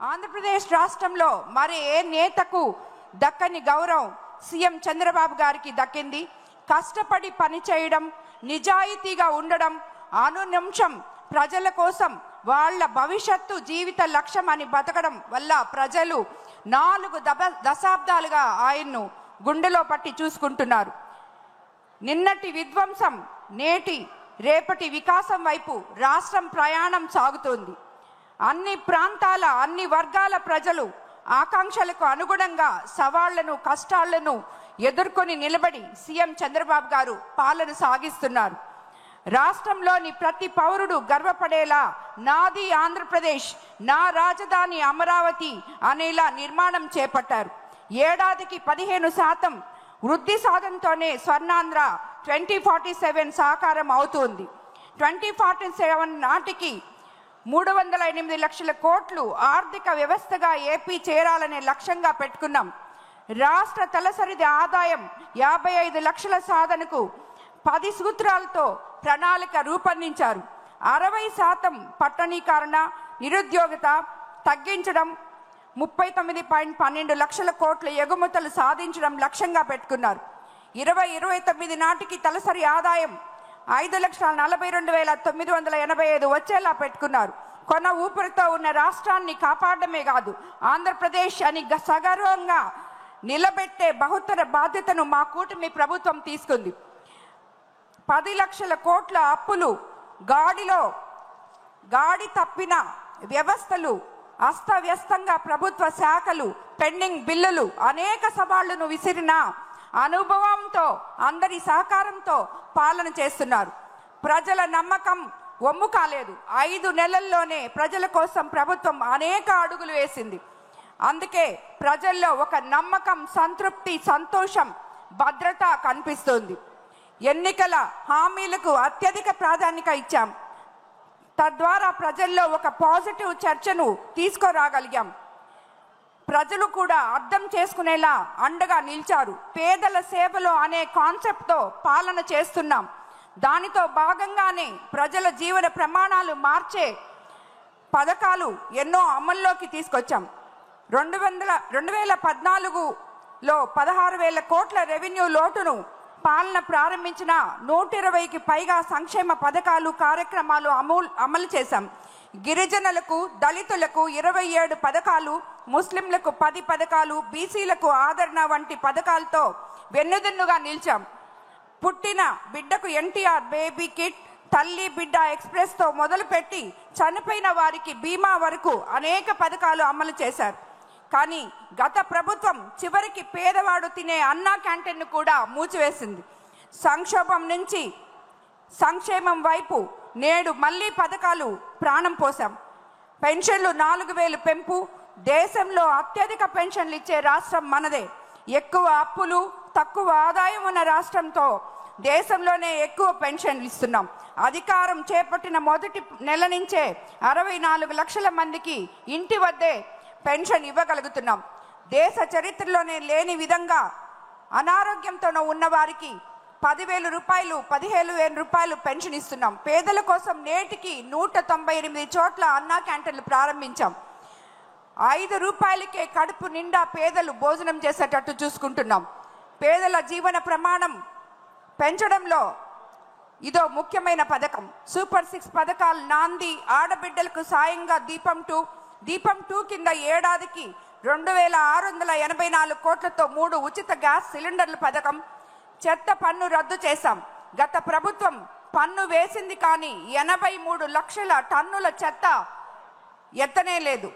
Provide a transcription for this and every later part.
ఆంధ్రప్రదేశ్ రాష్ట్రంలో మరి ఏ నేతకు దక్కని గౌరవం సీఎం చంద్రబాబు గారికి దక్కింది. కష్టపడి పని చేయడం, నిజాయితీగా ఉండడం, అనునిమిషం ప్రజల కోసం వాళ్ళ భవిష్యత్తు జీవిత లక్ష్యం అని బతకడం వల్ల ప్రజలు 4 దశాబ్దాలుగా ఆయన్ను గుండెలో పట్టి చూసుకుంటున్నారు. నిన్నటి విధ్వంసం నేటి రేపటి వికాసం వైపు రాష్ట్రం ప్రయాణం సాగుతోంది. అన్ని ప్రాంతాల అన్ని వర్గాల ప్రజలు ఆకాంక్షలకు అనుగుణంగా సవాళ్లను కష్టాలను ఎదుర్కొని నిలబడి సీఎం చంద్రబాబు గారు పాలన సాగిస్తున్నారు. రాష్ట్రంలోని ప్రతి పౌరుడు గర్వపడేలా నాది ఆంధ్రప్రదేశ్, నా రాజధాని అమరావతి అనేలా నిర్మాణం చేపట్టారు. ఏడాదికి 15% వృద్ధి సాధనతోనే స్వర్ణాంధ్ర 2047 సాకారం అవుతుంది. 2047 నాటికి 308 లక్షల కోట్లు ఆర్థిక వ్యవస్థగా ఏపీ చేరాలనే లక్ష్యంగా పెట్టుకున్నాం. రాష్ట్ర తలసరి ఆదాయం 55 లక్షల సాధనకు 10 సూత్రాలతో ప్రణాళిక రూపొందించారు. 60% పట్టణీకరణ, నిరుద్యోగత తగ్గించడం, 39.12 లక్షల కోట్ల ఎగుమతులు సాధించడం లక్ష్యంగా పెట్టుకున్నారు. 2029 నాటికి తలసరి ఆదాయం 5,42,985 వచ్చేలా పెట్టుకున్నారు. కొన ఊపిరితో ఉన్న రాష్ట్రాన్ని కాపాడమే కాదు, ఆంధ్రప్రదేశ్ అని సగర్వంగా నిలబెట్టే బహుతర బాధ్యతను మా కూటమి ప్రభుత్వం తీసుకుంది. 10 లక్షల కోట్ల అప్పులు గాడి తప్పిన వ్యవస్థలు, అస్తవ్యస్తంగా ప్రభుత్వ శాఖలు, పెండింగ్ బిల్లులు, అనేక సవాళ్లను విసిరిన అనుభవంతో అందరి సహకారంతో పాలన చేస్తున్నారు. ప్రజల నమ్మకం ఒమ్ము కాలేదు. 5 నెలల్లోనే ప్రజల కోసం ప్రభుత్వం అనేక అడుగులు వేసింది. అందుకే ప్రజల్లో ఒక నమ్మకం, సంతృప్తి, సంతోషం, భద్రత కనిపిస్తోంది. ఎన్నికల హామీలకు అత్యధిక ప్రాధాన్యత ఇచ్చాం. తద్వారా ప్రజల్లో ఒక పాజిటివ్ చర్చను తీసుకురాగలిగాం. ప్రజలు కూడా అర్థం చేసుకునేలా అండగా నిలిచారు. పేదల సేవలో అనే కాన్సెప్ట్తో పాలన చేస్తున్నాం. దానితో భాగంగానే ప్రజల జీవన ప్రమాణాలు మార్చే పథకాలు ఎన్నో అమల్లోకి తీసుకొచ్చాం. 2014లో 16,000 కోట్ల రెవెన్యూ లోటును పాలన ప్రారంభించిన 120కి పైగా సంక్షేమ పథకాలు, కార్యక్రమాలు అమలు చేశాం. గిరిజనులకు, దళితులకు 27 పథకాలు, ముస్లింలకు 10 పథకాలు, బీసీలకు ఆదరణ వంటి పథకాలతో వెన్నుదన్నుగా నిలిచాం. పుట్టిన బిడ్డకు ఎన్టీఆర్ బేబీ కిట్, తల్లి బిడ్డ ఎక్స్ప్రెస్తో మొదలుపెట్టి చనిపోయిన వారికి బీమా వరకు అనేక పథకాలు అమలు చేశారు. కానీ గత ప్రభుత్వం చివరికి పేదవాడు తినే అన్నా క్యాంటీన్ను కూడా మూసివేసింది. సంక్షోభం నుంచి సంక్షేమం వైపు నేడు మళ్ళీ పథకాలు ప్రాణం పోసాం. పెన్షన్లు 4,000 పెంపు. దేశంలో అత్యధిక పెన్షన్లు ఇచ్చే రాష్ట్రం మనదే. ఎక్కువ అప్పులు, తక్కువ ఆదాయం ఉన్న రాష్ట్రంతో దేశంలోనే ఎక్కువ పెన్షన్లు ఇస్తున్నాం. అధికారం చేపట్టిన మొదటి నెల నుంచే 64 లక్షల మందికి ఇంటి వద్దే పెన్షన్ ఇవ్వగలుగుతున్నాం. దేశ చరిత్రలోనే లేని విధంగా అనారోగ్యంతో ఉన్నవారికి 10,000 రూపాయలు, 15,000 రూపాయలు పెన్షన్ ఇస్తున్నాం. పేదల కోసం నేటికి 198 చోట్ల అన్నా క్యాంటీన్లు ప్రారంభించాం. 5 రూపాయలకే కడుపు నిండా పేదలు భోజనం చేసేటట్టు చూసుకుంటున్నాం. పేదల జీవన ప్రమాణం పెంచడంలో ఇదో ముఖ్యమైన పథకం. సూపర్ 6 పథకాలు నాంది. ఆడబిడ్డలకు సాయంగా దీపం 2 కింద ఏడాదికి 2,684 కోట్లతో 3 ఉచిత గ్యాస్ సిలిండర్ల పథకం. చెత్త పన్ను రద్దు చేశాం. గత ప్రభుత్వం పన్ను వేసింది కానీ 83 లక్షల టన్నుల చెత్త ఎత్తనే లేదు.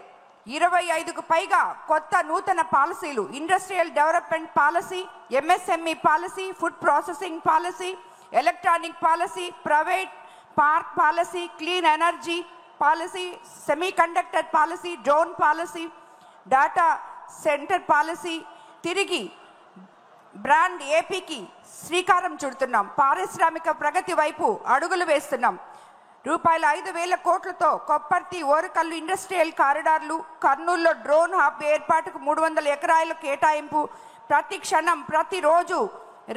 25కు పైగా కొత్త నూతన పాలసీలు, industrial development policy, MSME policy, food processing policy, electronic policy, private park policy, clean energy policy, semiconductor policy, drone policy, data centre policy, తిరిగి బ్రాండ్ ఏపీకి శ్రీకారం చుడుతున్నాం. పారిశ్రామిక ప్రగతి వైపు అడుగులు వేస్తున్నాం. ₹5,000 కోట్లతో కొప్పర్తి, ఓరుకల్లు ఇండస్ట్రియల్ కారిడార్లు, కర్నూలులో డ్రోన్ హబ్ ఏర్పాటుకు 300 ఎకరాల కేటాయింపు. ప్రతి క్షణం, ప్రతిరోజు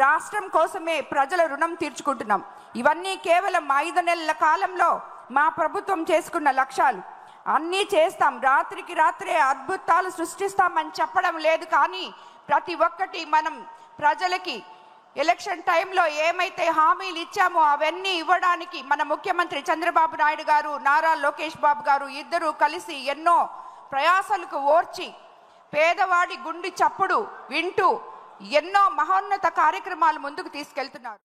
రాష్ట్రం కోసమే ప్రజల రుణం తీర్చుకుంటున్నాం. ఇవన్నీ కేవలం 5 నెలల కాలంలో మా ప్రభుత్వం చేసుకున్న లక్ష్యాలు. అన్నీ చేస్తాం, రాత్రికి రాత్రే అద్భుతాలు సృష్టిస్తామని చెప్పడం లేదు. కానీ ప్రతి ఒక్కటి మనం ప్రజలకి ఎలక్షన్ టైంలో ఏమైతే హామీలు ఇచ్చామో అవన్నీ ఇవ్వడానికి మన ముఖ్యమంత్రి చంద్రబాబు నాయుడు గారు, నారా లోకేష్ బాబు గారు ఇద్దరూ కలిసి ఎన్నో ప్రయాసాలకు ఓర్చి పేదవాడి గుండె చప్పుడు వింటూ ఎన్నో మహోన్నత కార్యక్రమాలు ముందుకు తీసుకెళ్తున్నారు.